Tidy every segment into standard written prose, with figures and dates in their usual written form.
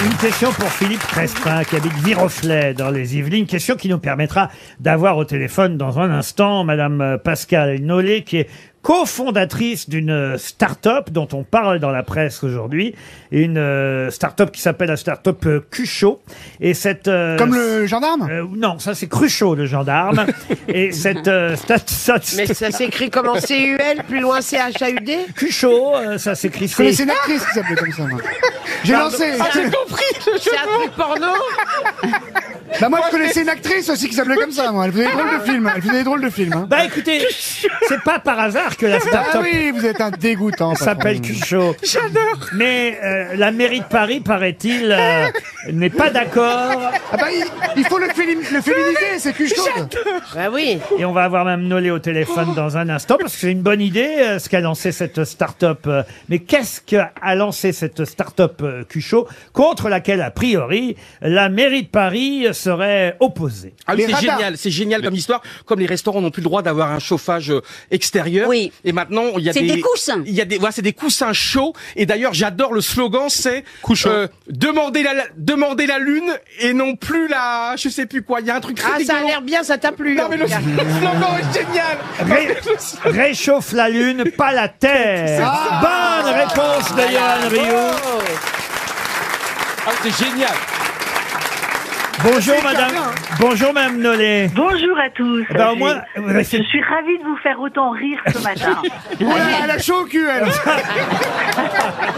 Une question pour Philippe Crespin, qui habite Viroflay, dans les Yvelines. Question qui nous permettra d'avoir au téléphone dans un instant Madame Pascale Nollet, qui est cofondatrice d'une start-up dont on parle dans la presse aujourd'hui. Une start-up qui s'appelle la start-up Cuchot. Et cette, Comme le gendarme non, ça c'est Cruchot, le gendarme. Et cette Mais ça s'écrit comment? C-U-L, plus loin C-H-A-U-D? Cuchot, ça s'écrit... Je connaissais une actrice qui s'appelait comme ça, moi. J'ai lancé... J'ai compris. C'est un truc porno? Bah moi, je connaissais une actrice aussi qui s'appelait comme ça, moi. Elle faisait des drôles de films. Elle faisait des drôles de films. Hein. Bah écoutez, c'est pas par hasard que la Ah start-up oui, vous êtes un dégoûtant. s'appelle Cuchot. J'adore. Mais la mairie de Paris, paraît-il, n'est pas d'accord. Ah bah il faut le féminiser, c'est Cuchot. Bah oui. Et on va avoir Mme Nollet au téléphone dans un instant, parce que c'est une bonne idée, ce qu'a lancé cette start-up. Mais qu'est-ce qu'a lancé cette start-up Cuchot, contre laquelle, a priori, la mairie de Paris serait opposée? Ah oui, Les radars. c'est génial comme histoire. Comme les restaurants n'ont plus le droit d'avoir un chauffage extérieur. Oui. Et maintenant, il y a C'est des coussins. Il y a des, voilà, c'est des coussins chauds. Et d'ailleurs, j'adore le slogan, c'est demander la lune et non plus la, je sais plus quoi. Il y a un truc très Ah, ça a dégueulant. l'air bien, ça t'a plu. Non mais le slogan est génial. Réchauffe la lune, pas la terre. Bonne réponse de Johan Rioux. Ah, c'est génial. Bonjour madame. Bonjour madame Nollet. Bonjour à tous. Ben, au moins, vous avez Je fait- suis ravie de vous faire autant rire ce matin. Voilà, elle a chaud au cul, elle.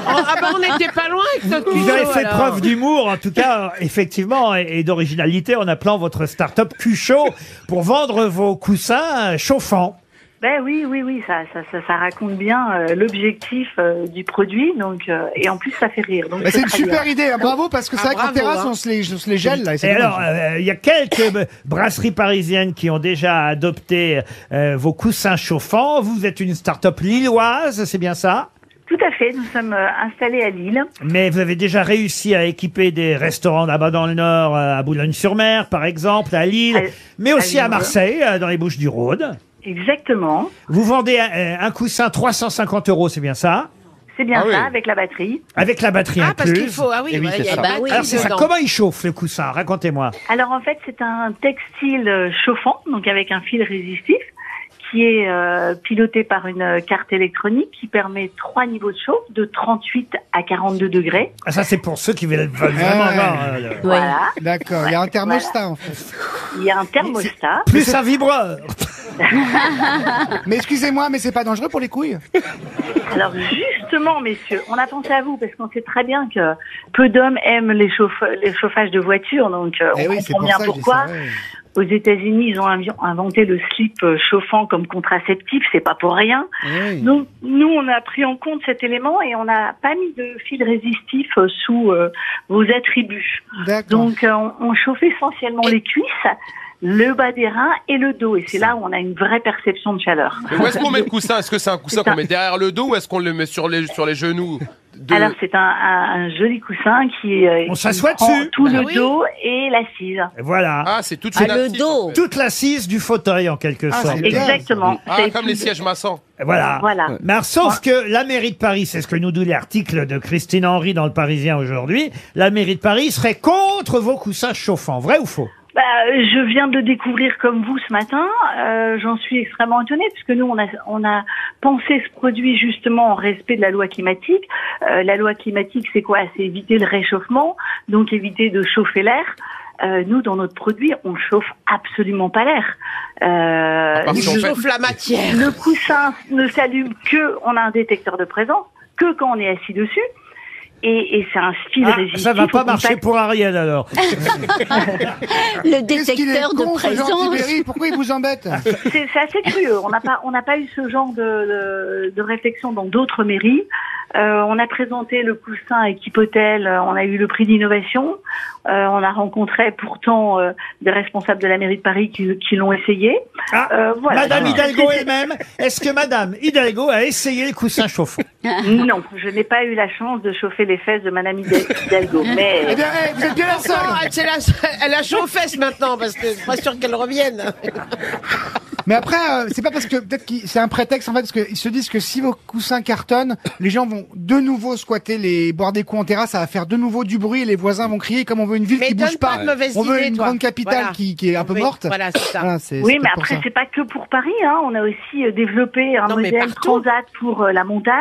Ah bah on n'était pas loin avec notre Vous avez couteau, fait alors. preuve d'humour, en tout cas, effectivement, et d'originalité en appelant votre start-up Cuchot pour vendre vos coussins chauffants. Ben oui, ça raconte bien l'objectif du produit, donc et en plus ça fait rire. Donc Mais c'est une très super bien. idée, hein, bravo, parce que c'est Ah, vrai qu'en bravo, terrasse, hein. on se les gèle, là. Et c'est Et dommage. alors, il y a quelques brasseries parisiennes qui ont déjà adopté vos coussins chauffants. Vous êtes une start-up lilloise, c'est bien ça? Tout à fait, nous sommes installés à Lille. Mais vous avez déjà réussi à équiper des restaurants là-bas dans le Nord, à Boulogne-sur-Mer, par exemple, à Lille, mais aussi à Lille. Marseille, dans les Bouches-du-Rhône. Exactement, Vous vendez un coussin 350 €, c'est bien ça? c'est bien Ah oui. ça, avec la batterie. Avec la batterie Ah, parce incluse. qu'il faut. Ah oui, Eh oui, voilà, c'est il y a ça. une Bah oui. Alors c'est ça, dedans. comment il chauffe le coussin? Racontez-moi. Alors en fait, c'est un textile chauffant, donc avec un fil résistif, qui est piloté par une carte électronique qui permet 3 niveaux de chauffe, de 38 à 42 degrés. Ah, ça c'est pour ceux qui veulent vraiment Ouais. avoir Voilà. D'accord, il y a un thermostat, en fait. Il y a un thermostat. plus un vibreur. Mais excusez-moi, mais c'est pas dangereux pour les couilles? Alors justement, messieurs, on a pensé à vous parce qu'on sait très bien que peu d'hommes aiment les chauffages de voitures, donc Eh on oui, c'est comprend pour bien ça que je dis pourquoi. ça, ouais. Aux États-Unis, ils ont inventé le slip chauffant comme contraceptif, c'est pas pour rien. Oui. Donc nous, on a pris en compte cet élément et on n'a pas mis de fil résistif sous vos attributs. D'accord. Donc on chauffe essentiellement les cuisses, le bas des reins et le dos, et c'est là où on a une vraie perception de chaleur. Mais où est-ce qu'on met le coussin? Est-ce que c'est un coussin C'est qu'on met derrière le dos ou est-ce qu'on le met sur les genoux Alors c'est un joli coussin qui On s'assoit prend dessus. tout Bah le oui. dos et l'assise. Voilà. Ah, c'est toute Ah, une le assise, dos. en fait. Toute l'assise du fauteuil en quelque Ah, sorte. c'est bien. Exactement. Ah, C'est comme tout- les sièges massants. Voilà. Voilà. Mais alors, sauf que la mairie de Paris, c'est ce que nous dit l'article de Christine Henry dans le Parisien aujourd'hui, la mairie de Paris serait contre vos coussins chauffants. Vrai ou faux? Bah, je viens de le découvrir comme vous ce matin. J'en suis extrêmement étonnée puisque nous, on a pensé ce produit justement en respect de la loi climatique. La loi climatique, c'est quoi? C'est éviter le réchauffement, donc éviter de chauffer l'air. Nous, dans notre produit, on chauffe absolument pas l'air. part si on Il fait- chauffe la matière. Le coussin ne s'allume que, on a un détecteur de présence, que quand on est assis dessus. Et c'est un fil Ah, résistif. ça va pas au marcher contact. pour Ariel alors. Le Qu'est-ce qu'il est détecteur de con, ce Jean présence. Tibéri, pourquoi il vous embête? C'est assez curieux. On n'a pas eu ce genre de réflexion dans d'autres mairies. On a présenté le coussin équipe hôtel. On a eu le prix d'innovation. On a rencontré pourtant des responsables de la mairie de Paris qui l'ont essayé. Ah, Voilà. Madame Donc, Hidalgo c'est- elle-même, est-ce que Madame Hidalgo a essayé le coussin chauffant? Non, je n'ai pas eu la chance de chauffer les fesses de Madame Hidalgo. Eh Mais bien, vous êtes bien la seule. Non, elle a chaud aux fesses maintenant parce que je suis pas sûr qu'elle revienne. Mais après, c'est pas parce que peut-être que c'est un prétexte en fait, parce qu'ils se disent que si vos coussins cartonnent, les gens vont de nouveau squatter boire des coups en terrasse, ça va faire de nouveau du bruit et les voisins vont crier. Comme on veut une ville Mais qui bouge donne pas de mauvaises on veut idées, une toi. grande capitale Voilà. qui est un peu Oui, morte. voilà, c'est ça. Voilà, Oui, c'est mais peut-être pour après, ça. c'est pas que pour Paris. Hein. On a aussi développé un Non, mais modèle partout. transat pour la montagne.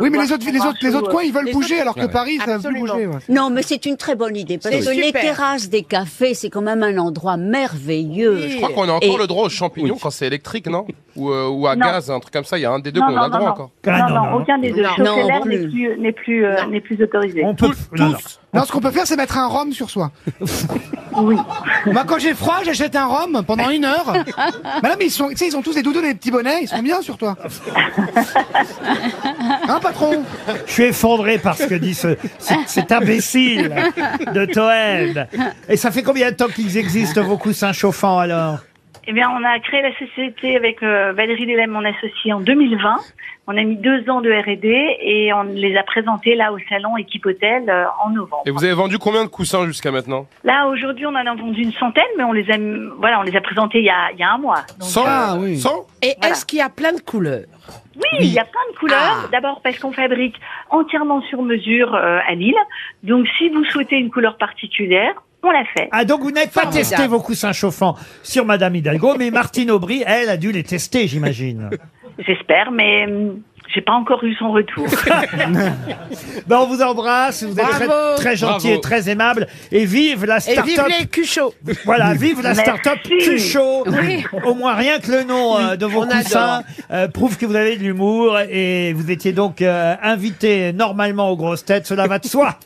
Oui, mais voire les pour un autres show, coins, ils veulent les bouger, autres- alors que Ouais. Paris, ça veut plus Absolument. bouger. Ouais. Non, mais c'est une très bonne idée parce C'est que les super. terrasses des cafés, c'est quand même un endroit merveilleux. Je crois qu'on a encore Et- le droit aux champignons quand c'est électrique, non ou à Non. gaz, un truc comme ça. Il y a un des deux Non, qu'on a non, le droit non, encore. Ah, non, aucun des deux. Non. Chauffer Non, l'air plus. n'est plus autorisé. On peut. Non, non. Non, ce qu'on peut faire, c'est mettre un rhum sur soi. Oui. Moi, quand j'ai froid, j'achète un rhum pendant 1 heure. Mais non, mais tu sais, ils ont tous des doudous et des petits bonnets, ils sont bien sur toi. Hein, patron? Je suis effondré par ce que dit cet imbécile de Toen. Et ça fait combien de temps qu'ils existent, vos coussins chauffants, alors? Eh bien, on a créé la société avec Valérie Delem, mon associé, en 2020. On a mis 2 ans de R&D et on les a présentés là au salon Équipe Hôtel en novembre. Et vous avez vendu combien de coussins jusqu'à maintenant? Là, aujourd'hui, on en a vendu une centaine, mais on les a présentés il y a un mois. Donc, 100 Ah, oui. 100 Et Voilà. est-ce qu'il y a plein de couleurs? oui, il y a plein de couleurs. Ah. D'abord parce qu'on fabrique entièrement sur mesure à Lille. Donc, si vous souhaitez une couleur particulière, on la fait. Ah, donc vous n'avez pas Formidable. testé vos coussins chauffants sur Madame Hidalgo, mais Martine Aubry, elle, a dû les tester, j'imagine. J'espère, mais j'ai pas encore eu son retour. Ben, on vous embrasse, vous êtes Bravo. très gentil Bravo. et très aimable. Et vive la Et vive start-up. les culs chauds. Voilà, vive la Merci. start-up Cuchot. Au moins, rien que le nom de vos On coussins prouve que vous avez de l'humour et vous étiez donc invité normalement aux grosses têtes. Cela va de soi.